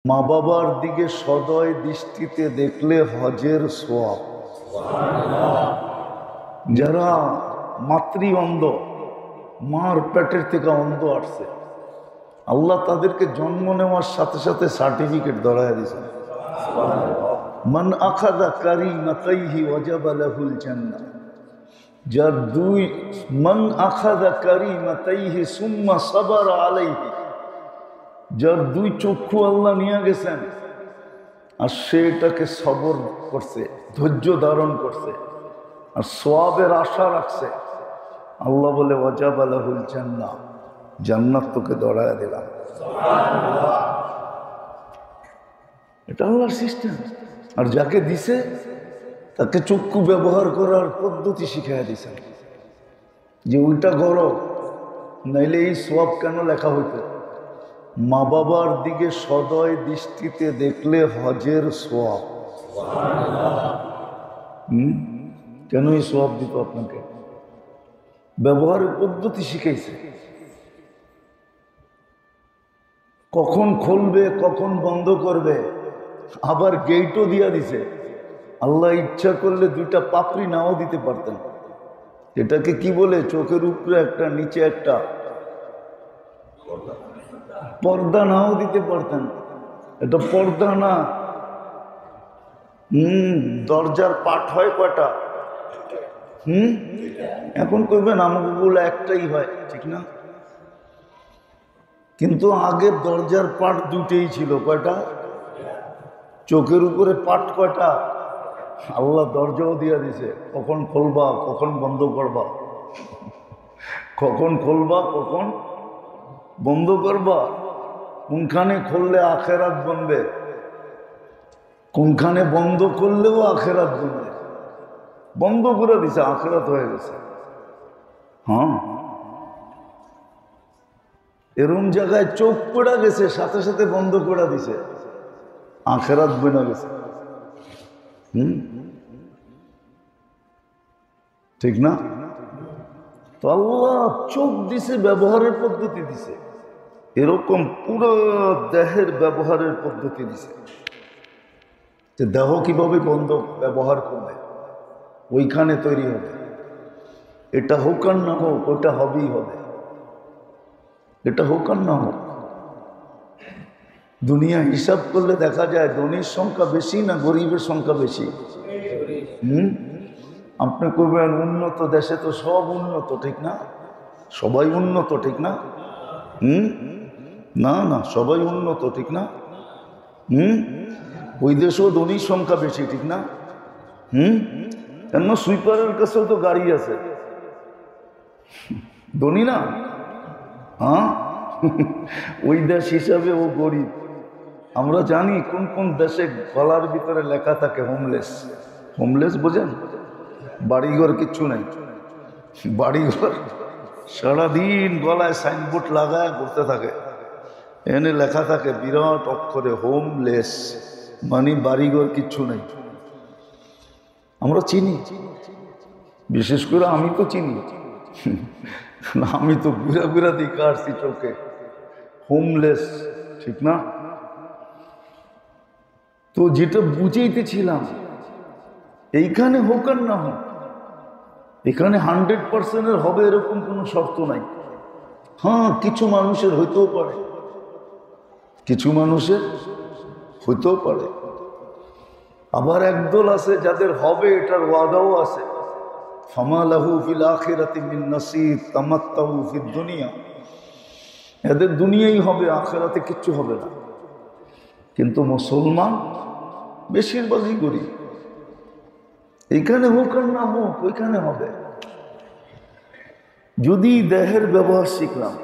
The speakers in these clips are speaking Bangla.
মা বাবার দিকে সদয় দৃষ্টিতে দেখলে হজের সওয়াব। যারা মাতৃ অন্ধ, মার পেটের থেকে অন্ধ আসছে, আল্লাহ তাদেরকে জন্ম নেওয়ার সাথে সাথে সার্টিফিকেট ধরায় দিয়েছেন। মান আখাযা কারিমাতাইহি ওয়াজাবা লাহুল জান্নাহ। যার দুই মান আখাযা কারিমাতাইহি সুম্মা সাবারা আলাইহি, যার দুই চক্ষু আল্লাহ নিয়ে গেছেন আর সে এটাকে সবর করছে, ধৈর্য ধারণ করছে আর সওয়াবের আশা রাখছে, আল্লাহ বলে ওয়াজাবা লাহুল জান্নাহ, জান্নাত তোকে ধরায় দিলাম। এটা আল্লাহর সিস্টেম। আর যাকে দিছে তাকে চক্ষু ব্যবহার করার পদ্ধতি শিখাইয়া দিছেন, যে ওইটা করো, নাইলে এই সওয়াব কেন লেখা হইতো। মা বাবার দিকে সদয় দৃষ্টিতে দেখলে হজের সওয়াব। কেন এই সওয়াব দিত আপনাকে? ব্যবহারের পদ্ধতি শিখাইছে, কখন খুলবে কখন বন্ধ করবে, আবার গেটও দিয়া দিছে। আল্লাহ ইচ্ছা করলে দুইটা পাপড়ি নাও দিতে পারতেন। এটাকে কি বলে? চোখের উপরে একটা, নিচে একটা পর্দা নাও দিতে পারতেন। এটা পর্দা না। দরজার পাট হয় কয়টা? এখন কইবেন আমাগুলো একটাই হয়, ঠিক না? কিন্তু আগে দরজার পাট দুটেই ছিল। কয়টা? চোখের উপরে পাট কয়টা? আল্লাহ দরজাও দিয়া দিছে, কখন খুলবা কখন বন্ধ করবা, কখন খুলবা কখন বন্ধ করবা, কোনখানে খুললে আখেরাত বনবে, কোনখানে বন্ধ করলেও আখেরাত বনবে। বন্ধ করে দিছে, আখেরাত হয়ে গেছে। হ্যাঁ, এরম জায়গায় চোখ পড়া গেছে, সাথে সাথে বন্ধ করে দিছে, আখেরাত বনে গেছে। ঠিক না? তো আল্লাহ চোখ দিছে, ব্যবহারের পদ্ধতি দিছে, এরকম পুরো দেহের ব্যবহারের পদ্ধতি দিছে, যে দেহ কিভাবে বন্ধ ব্যবহার করবে, ওইখানে তৈরি হবে। এটা হোক আর না হোক, ওটা হবেই হবে। এটা হোক আর না হোক। দুনিয়া হিসাব করলে দেখা যায় ধনীর সংখ্যা বেশি না গরিবের সংখ্যা বেশি? আপনি কইবেন উন্নত দেশে তো সব উন্নত, ঠিক না? সবাই উন্নত, ঠিক না? না না, সবাই উন্নত, ঠিক না? ওই দেশেও ধনীর সংখ্যা বেশি, ঠিক না? কেন? সুইপারের কাছেও তো গাড়ি আছে, ধনী না? হ্যাঁ, ওই দেশ হিসাবে ও গরিব। আমরা জানি কোন কোন দেশে গলার ভিতরে লেখা থাকে হোমলেস। হোমলেস বোঝেন? বাড়িঘর কিচ্ছু নাই, বাড়িঘর সারাদিন গলায় সাইনবোর্ড লাগায় ঘুরতে থাকে, এনে লেখা থাকে বিরাট অক্ষরে হোমলেস, মানে বাড়িঘর কিচ্ছু নাই। আমরা চিনি, বিশেষ করে আমি তো চিনি, আমি তো ঘুরা ঘুরা দিকে আসছি চোখে, হোমলেস, ঠিক না? তো যেটা বুঝাইতেছিলাম, এইখানে হোক আর না হোক, এখানে 100% হবে এরকম কোনো শর্ত নাই। হ্যাঁ, কিছু মানুষের হইতেও পারে, কিছু মানুষের হইতেও পারে। আবার একদল আছে যাদের হবে, এটার ওয়াদাও আছে। ফামা লাহু ফিল আখিরাতি মিন নাসিব তামাত্তাউ ফিদ দুনিয়া। এদের দুনিয়াই হবে, আখিরাতে কিচ্ছু হবে না। কিন্তু মুসলমান বেশিরভাগই গরিব। এইখানে হোক আর না হোক, ওইখানে হবে। যদি দেহের ব্যবহার শিখলাম,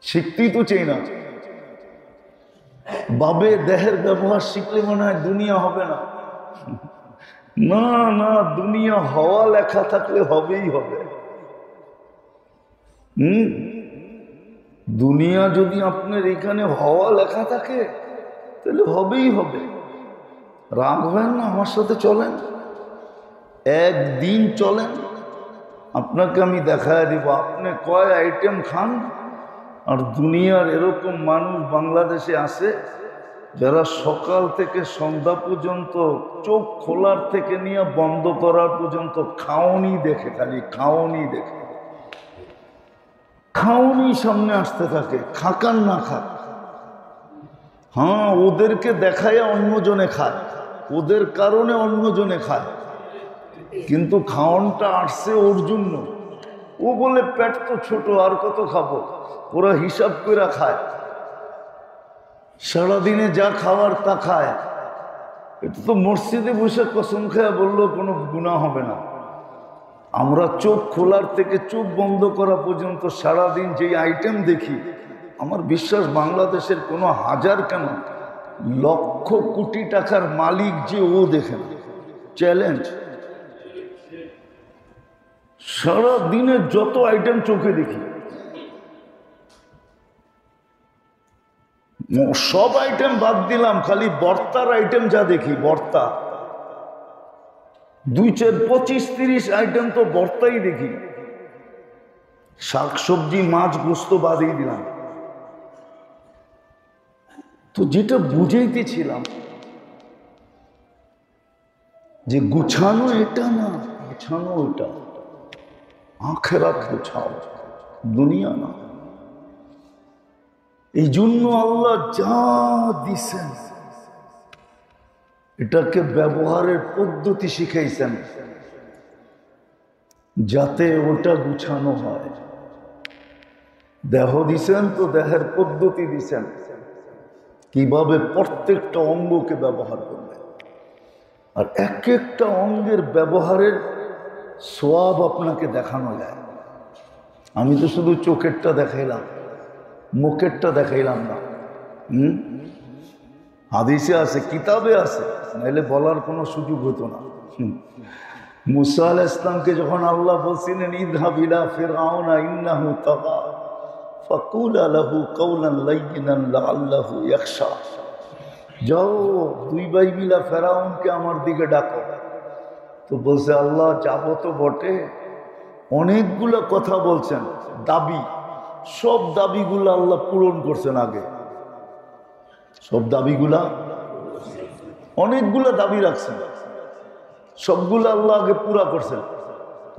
শিখতেই তো চাই না, বাবে দেহের ব্যবহার শিখলে মনে হয় দুনিয়া হবে না। না না, দুনিয়া হওয়া লেখা থাকলে হবেই হবে। দুনিয়া যদি আপনার এখানে হওয়া লেখা থাকে তাহলে হবেই হবে। রাগ হয় না, আমার সাথে চলেন, একদিন চলেন, আপনাকে আমি দেখায় দিব। আপনি কয় আইটেম খান, আর দুনিয়ার এরকম মানুষ বাংলাদেশে আছে যারা সকাল থেকে সন্ধ্যা পর্যন্ত চোখ খোলার থেকে নিয়ে বন্ধ করার পর্যন্ত খাওনি দেখে, খালি খাওনি দেখে, খাওনি সামনে আসতে থাকে, খাকার না খাক। হ্যাঁ, ওদেরকে দেখায় অন্যজনে খায়, ওদের কারণে অন্যজনে খায়, কিন্তু খাওয়ানটা আসছে ওর জন্য। ও বলে পেট তো ছোট, আর কত খাবো, ওরা হিসাব করে খায়, সারাদিনে যা খাওয়ার তা খায়। এটা তো মসজিদে বসে কসম খায়া বললেও কোনো গুনাহ হবে না। আমরা চোখ খোলার থেকে চোখ বন্ধ করা পর্যন্ত সারাদিন যেই আইটেম দেখি, আমার বিশ্বাস বাংলাদেশের কোনো হাজার কেন লক্ষ কোটি টাকার মালিক যে ও দেখেন। চ্যালেঞ্জ, সারাদিনে যত আইটেম চোখে দেখি, সব আইটেম বাদ দিলাম, খালি ভর্তার আইটেম যা দেখি, ভর্তা 2, 4, 25, 30 আইটেম তো ভর্তাই দেখি। শাক সবজি মাছ গোস্ত বাদই দিলাম। তো যেটা বুঝাইতেছিলাম যে গুছানো এটা না, গুছানো এটা, আখেরাত গুছাও, দুনিয়া না। এই জন্য আল্লাহ যা দিছেন এটাকে ব্যবহারের পদ্ধতি শিখাইছেন যাতে ওটা গুছানো হয়। দেহ দিছেন তো দেহের পদ্ধতি দিছেন কিভাবে প্রত্যেকটা অঙ্গকে ব্যবহার করবে, আর এক একটা অঙ্গের ব্যবহারের সওয়াব আপনাকে দেখানো যায়। আমি তো শুধু চোখেরটা দেখাইলাম, মুখেরটা দেখাইলাম না। হাদিসে আছে, কিতাবে আছে, নাহলে বলার কোনো সুযোগ হতো না। মুসা আলাইহিস সালামকে যখন আল্লাহ বলছিলেন ইযহাব ইলা ফিরআউনা ইন্নাহু তাগা ফাকুলা লাহু কাওলান লাইয়িনান লাআল্লাহু ইয়াখশা, যাও 2 ভাই মিলা ফেরাউনকে আমার দিকে ডাকো। তো বলছে আল্লাহ যাবো তো বটে, অনেকগুলো কথা বলছেন, দাবি, সব দাবিগুলো আল্লাহ পূরণ করছেন আগে। সব দাবিগুলা, অনেকগুলো দাবি রাখছেন, সবগুলো আল্লাহ আগে পুরা করছেন।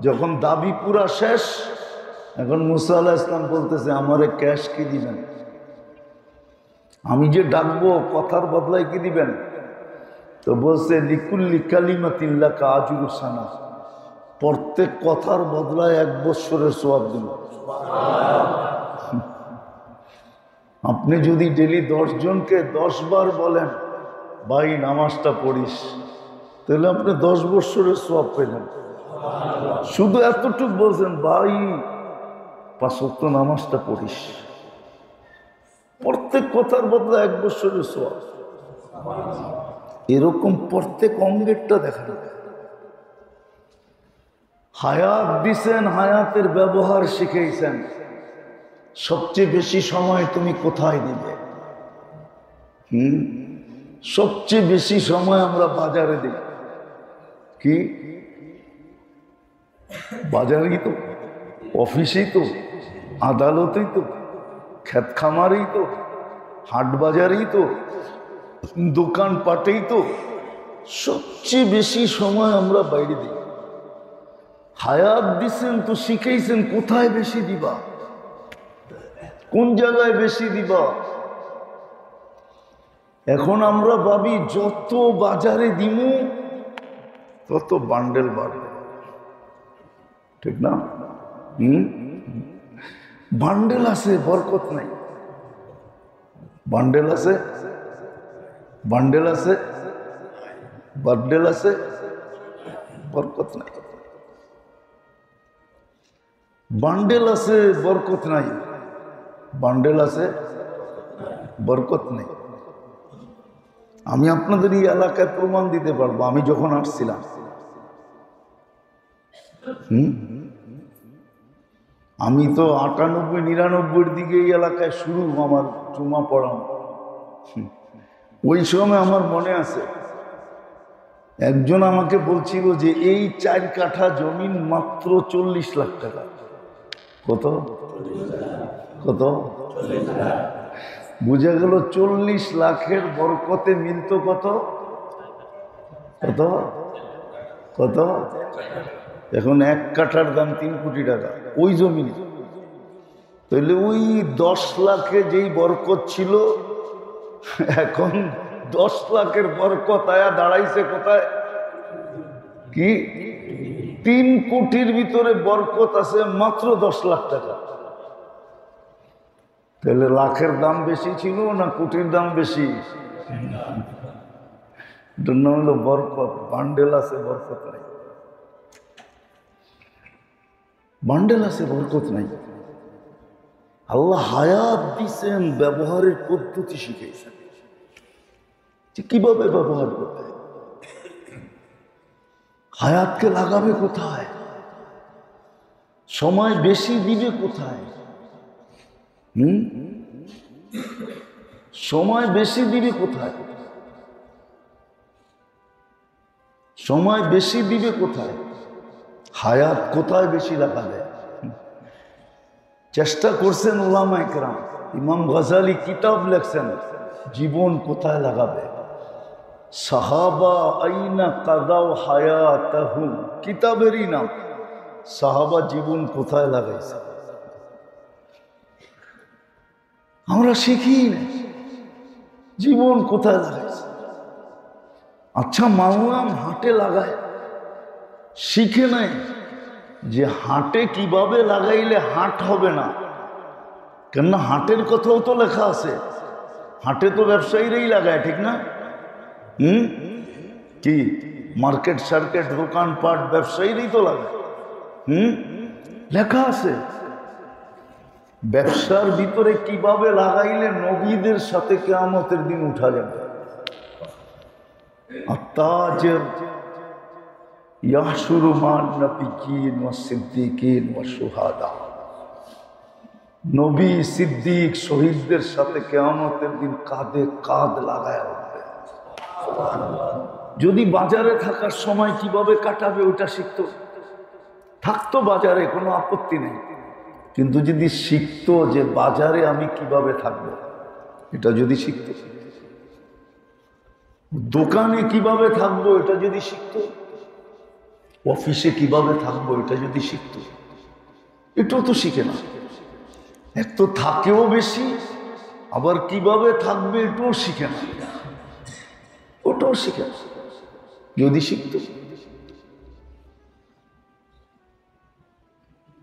যখন দাবি পুরা শেষ, এখন মুসা আলাইহিস সালাম বলতেছে আমারে ক্যাশ কি দিবেন, আমি যে ডাকবো কথার বদলায় কি দিবেন? তো বলছে লিকুল্লি কালিমাতিন লাকা আজরু সানা, প্রত্যেক কথার বদলায় 1 বৎসরের সওয়াব দিব। আপনি যদি ডেলি 10 জনকে 10 বার বলেন ভাই নামাজটা পড়িস, তাহলে আপনি 10 বৎসরের সওয়াব পেলেন। শুধু এতটুকু বলছেন ভাই 5 ওয়াক্ত নামাজটা পড়িস, প্রত্যেক কথার বদলে 1 বৎসরের সওয়াব। এরকম প্রত্যেক অঙ্গেরটা দেখেন। হায়াত দিছেন, হায়াতের ব্যবহার শিখাইছেন। সবচেয়ে বেশি সময় তুমি কোথায় দিবে? সবচেয়ে বেশি সময় আমরা বাজারে দিই। কি বাজারেই তো, অফিসেই তো, আদালতেই তো, ক্ষেত খামারেই তো, হাট বাজারেই তো, দোকান পাটেই তো, সবচেয়ে বেশি সময় আমরা বাইরে দিই। হায়াত দিছেন তো শিখাইছেন কোথায় বেশি দিবা, কোন জায়গায় বেশি দিবা। এখন আমরা ভাবি যত বাজারে দিমু তত বান্ডেল বাড়বে, ঠিক না? বান্ডেল আছে বরকত নাই, বান্ডেল আছে, বান্ডেল আছে, বান্ডেল আছে, বরকত নাই। বান্ডেল আছে বরকত নাই, বান্ডেল আছে বরকত নেই। আমি আপনাদের এই এলাকায় প্রমাণ দিতে পারবো। আমি যখন আসছিলাম, আমি তো 98-99 দিকে এই এলাকায় শুরু আমার জুমা পড়ানো। ওই সময় আমার মনে আছে একজন আমাকে বলছিল যে এই 4 কাঠা জমিন মাত্র 40 লাখ টাকা। কত কত? বুঝা গেল 40 লাখের বরকতে মিলত কত কত কত? এখন 1 কাঠার দাম 3 কোটি টাকা ওই জমিনে। তাহলে ওই 10 লাখে যেই বরকত ছিল, এখন 10 লাখের বরকত আয়া দাঁড়াইছে কোথায়? কি 3 কোটির ভিতরে বরকত আছে মাত্র 10 লাখ টাকা। তাহলে লাখের দাম বেশি ছিল না কোটির দাম বেশি? এটার নাম হলো বরকত। বান্ডেল আছে বরকত নাই, বান্ডেল আছে বরকত নাই। আল্লাহ হায়াত দিছেন, ব্যবহারের পদ্ধতি শিখাইছেন যে কিভাবে ব্যবহার করবে। হায়াতকে লাগাবে কোথায়, সময় বেশি দিবে কোথায়? সময় বেশি দিবে কোথায়? সময় বেশি দিবে কোথায়? হায়াত কোথায় বেশি লাগাবে? চেষ্টা করছেন উলামায়ে কেরাম। ইমাম গজালি কিতাব লেখছেন জীবন কোথায় লাগাবে। সাহাবা আইনা কাদাও হায়াতাহুম, কিতাবেরই নাম। সাহাবা জীবন কোথায় লাগাইছে আমরা শিখি না, জীবন কোথায় লাগাইছে। আচ্ছা মানলাম হাটে লাগায়, শিখে নাই যে হাটে কিভাবে লাগাইলে হাট হবে না। কেননা হাটের কথাও তো লেখা আছে, হাটে তো ব্যবসায়ীরাই লাগায়, ঠিক না? কি মার্কেট সার্কেট দোকানপাট ব্যবসায়ীরাই তো লাগায়। লেখা আছে ব্যবসার ভিতরে কিভাবে লাগাইলে নবীদের সাথে কিয়ামতের দিন উঠা যাবে। আত্তাজির ইয়াহশুরু মান নবিয়্যিন ওয়াস সিদ্দীকিন ওয়াস শুহাদা, নবী সিদ্দিক শহীদদের সাথে কিয়ামতের দিন কাঁধে কাঁধ লাগায় উঠবে। যদি বাজারে থাকার সময় কিভাবে কাটাবে ওটা শিখতো, থাকতো বাজারে, কোনো আপত্তি নেই। কিন্তু যদি শিখতো যে বাজারে আমি কিভাবে থাকবো, এটা যদি শিখতো, দোকানে কিভাবে থাকবো এটা যদি শিখতো, অফিসে কিভাবে থাকবো এটা যদি শিখতো, এটাও তো শিখে না। এক তো থাকেও বেশি, আবার কিভাবে থাকবে এটাও শিখে না, ওটাও শিখে না। যদি শিখতো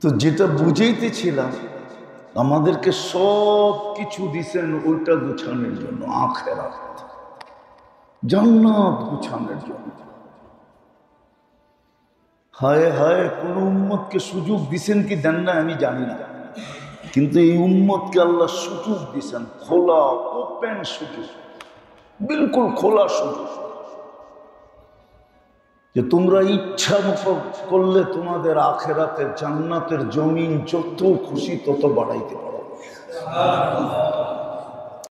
তো যেটা বুঝাইতেছিলাম, আমাদেরকে সব কিছু দিছেন ওইটা গুছানোর জন্য, আখিরাত জান্নাত গুছানোর জন্য। হায় হায়, কোন উম্মতকে সুযোগ দিছেন কি দেন না আমি জানি না, কিন্তু এই উম্মতকে আল্লাহ সুযোগ দিছেন, খোলা ওপেন সুযোগ, বিলকুল খোলা সুযোগ, যে তোমরা ইচ্ছা মতো করলে তোমাদের আখিরাতের জান্নাতের জমিন যত খুশি তত বাড়াইতে পারো।